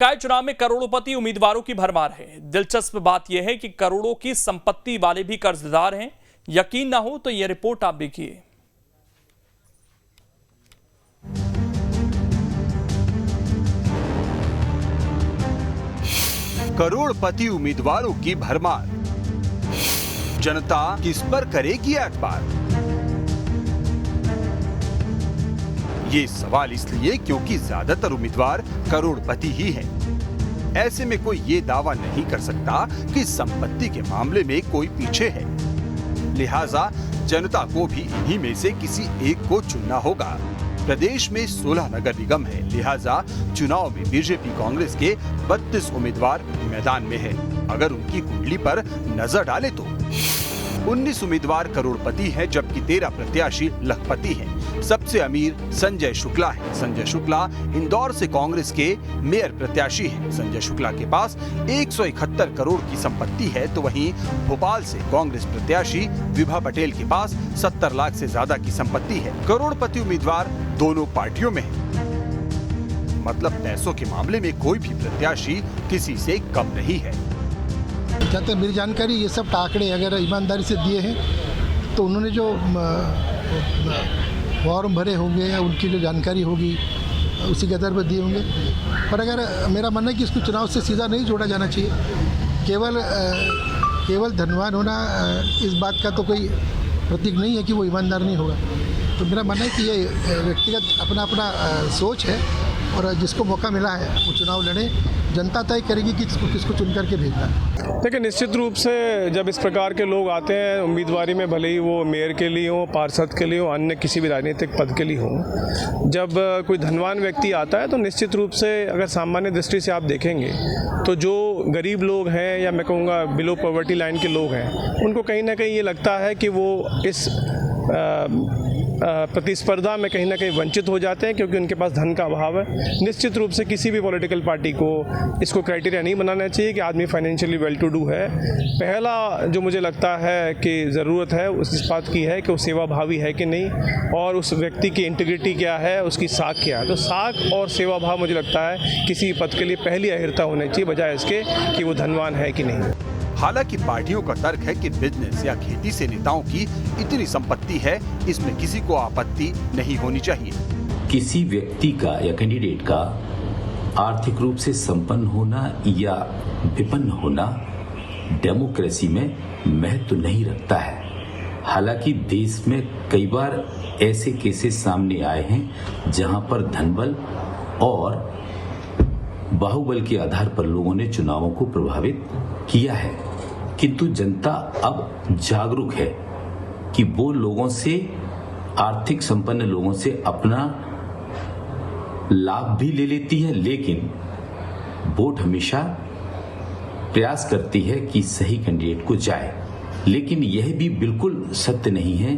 निकाय चुनाव में करोड़पति उम्मीदवारों की भरमार है। दिलचस्प बात यह है कि करोड़ों की संपत्ति वाले भी कर्जदार हैं। यकीन ना हो तो यह रिपोर्ट आप देखिए। करोड़पति उम्मीदवारों की भरमार, जनता किस पर करेगी एतबार? ये सवाल इसलिए क्योंकि ज्यादातर उम्मीदवार करोड़पति ही हैं। ऐसे में कोई ये दावा नहीं कर सकता कि संपत्ति के मामले में कोई पीछे है। लिहाजा जनता को भी इन्हीं में से किसी एक को चुनना होगा। प्रदेश में 16 नगर निगम है, लिहाजा चुनाव में बीजेपी कांग्रेस के 32 उम्मीदवार मैदान में है। अगर उनकी कुंडली पर नजर डाले तो 19 उम्मीदवार करोड़पति हैं, जबकि 13 प्रत्याशी लखपति हैं। सबसे अमीर संजय शुक्ला है। संजय शुक्ला इंदौर से कांग्रेस के मेयर प्रत्याशी हैं। संजय शुक्ला के पास 171 करोड़ की संपत्ति है, तो वहीं भोपाल से कांग्रेस प्रत्याशी विभा पटेल के पास 70 लाख से ज्यादा की संपत्ति है। करोड़पति उम्मीदवार दोनों पार्टियों में है। मतलब पैसों के मामले में कोई भी प्रत्याशी किसी से कम नहीं है। जहाँ तक मेरी जानकारी, ये सब आंकड़े अगर ईमानदारी से दिए हैं तो उन्होंने जो फॉर्म भरे होंगे या उनकी जो जानकारी होगी उसी के आधार पर दिए होंगे। पर अगर मेरा मानना है कि इसको चुनाव से सीधा नहीं जोड़ा जाना चाहिए। केवल धनवान होना इस बात का तो कोई प्रतीक नहीं है कि वो ईमानदार नहीं होगा। तो मेरा मानना है कि ये व्यक्तिगत अपना सोच है और जिसको मौका मिला है वो चुनाव लड़े। जनता तय करेगी कि किसको चुन करके भेजना है। देखिए, निश्चित रूप से जब इस प्रकार के लोग आते हैं उम्मीदवारी में, भले ही वो मेयर के लिए हो, पार्षद के लिए हो, अन्य किसी भी राजनीतिक पद के लिए हो, जब कोई धनवान व्यक्ति आता है तो निश्चित रूप से अगर सामान्य दृष्टि से आप देखेंगे तो जो गरीब लोग हैं या मैं कहूँगा बिलो पॉवर्टी लाइन के लोग हैं, उनको कहीं ना कहीं ये लगता है कि वो इस प्रतिस्पर्धा में कहीं ना कहीं वंचित हो जाते हैं, क्योंकि उनके पास धन का अभाव है। निश्चित रूप से किसी भी पॉलिटिकल पार्टी को इसको क्राइटेरिया नहीं बनाना चाहिए कि आदमी फाइनेंशियली वेल टू डू है। पहला जो मुझे लगता है कि ज़रूरत है उस इस बात की है कि वो सेवा भावी है कि नहीं, और उस व्यक्ति की इंटीग्रिटी क्या है, उसकी साख क्या है। तो साख और सेवा भाव मुझे लगता है किसी पद के लिए पहली अहिर्ता होनी चाहिए, बजाय इसके कि वो धनवान है कि नहीं। हालांकि पार्टियों का तर्क है कि बिजनेस या खेती से नेताओं की इतनी संपत्ति है, इसमें किसी को आपत्ति नहीं होनी चाहिए। किसी व्यक्ति का या कैंडिडेट का आर्थिक रूप से संपन्न होना या विपन्न होना डेमोक्रेसी में महत्व नहीं रखता है। हालांकि देश में कई बार ऐसे केसेस सामने आए हैं जहां पर धनबल और बाहुबल के आधार पर लोगों ने चुनावों को प्रभावित किया है, किंतु जनता अब जागरूक है कि वो लोगों से, आर्थिक संपन्न लोगों से अपना लाभ भी ले लेती है, लेकिन वोट हमेशा प्रयास करती है कि सही कैंडिडेट को जाए। लेकिन यह भी बिल्कुल सत्य नहीं है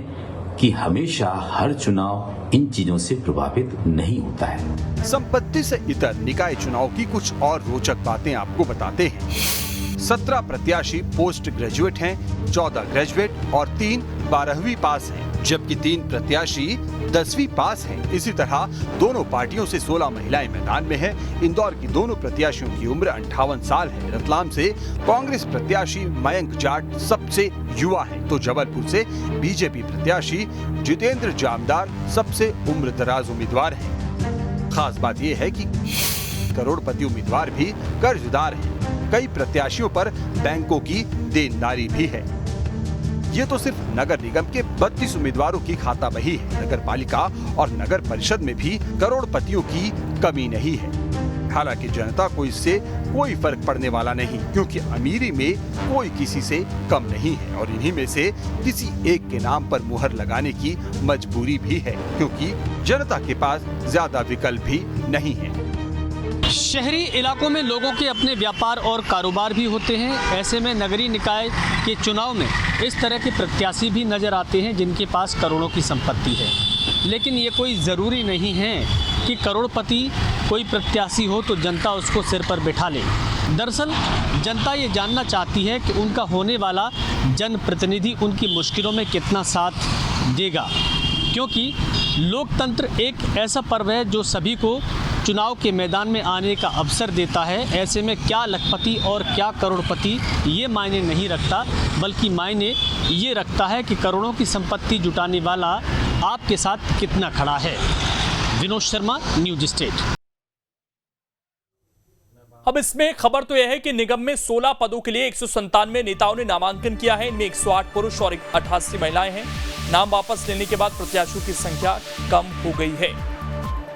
कि हमेशा हर चुनाव इन चीजों से प्रभावित नहीं होता है। संपत्ति से इतर निकाय चुनाव की कुछ और रोचक बातें आपको बताते हैं। 17 प्रत्याशी पोस्ट ग्रेजुएट हैं, 14 ग्रेजुएट और 3 12वीं पास हैं, जबकि 3 प्रत्याशी 10वीं पास हैं। इसी तरह दोनों पार्टियों से 16 महिलाएं मैदान में हैं। इंदौर की दोनों प्रत्याशियों की उम्र 58 साल है। रतलाम से कांग्रेस प्रत्याशी मयंक जाट सबसे युवा है, तो जबलपुर से बीजेपी प्रत्याशी जितेंद्र जामदार सबसे उम्रदराज उम्मीदवार है। खास बात यह है कि करोड़पति उम्मीदवार भी कर्जदार हैं। कई प्रत्याशियों पर बैंकों की देनदारी भी है। ये तो सिर्फ नगर निगम के 32 उम्मीदवारों की खाता बही है। नगर पालिका और नगर परिषद में भी करोड़पतियों की कमी नहीं है। हालांकि जनता को इससे कोई फर्क पड़ने वाला नहीं, क्योंकि अमीरी में कोई किसी से कम नहीं है और इन्हीं में से किसी एक के नाम पर मुहर लगाने की मजबूरी भी है, क्योंकि जनता के पास ज्यादा विकल्प भी नहीं है। शहरी इलाकों में लोगों के अपने व्यापार और कारोबार भी होते हैं। ऐसे में नगरीय निकाय के चुनाव में इस तरह के प्रत्याशी भी नजर आते हैं जिनके पास करोड़ों की संपत्ति है। लेकिन ये कोई ज़रूरी नहीं है कि करोड़पति कोई प्रत्याशी हो तो जनता उसको सिर पर बिठा ले। दरअसल जनता ये जानना चाहती है कि उनका होने वाला जनप्रतिनिधि उनकी मुश्किलों में कितना साथ देगा, क्योंकि लोकतंत्र एक ऐसा पर्व है जो सभी को चुनाव के मैदान में आने का अवसर देता है। ऐसे में क्या लखपति और क्या करोड़पति ये मायने नहीं रखता, बल्कि मायने ये रखता है कि करोड़ों की संपत्ति जुटाने वाला आपके साथ कितना खड़ा है। Vinod Sharma, news state. अब इसमें खबर तो यह है कि निगम में 16 पदों के लिए 197 नेताओं ने नामांकन किया है। इनमें 108 पुरुष और 88 महिलाएं हैं। नाम वापस लेने के बाद प्रत्याशियों की संख्या कम हो गई है।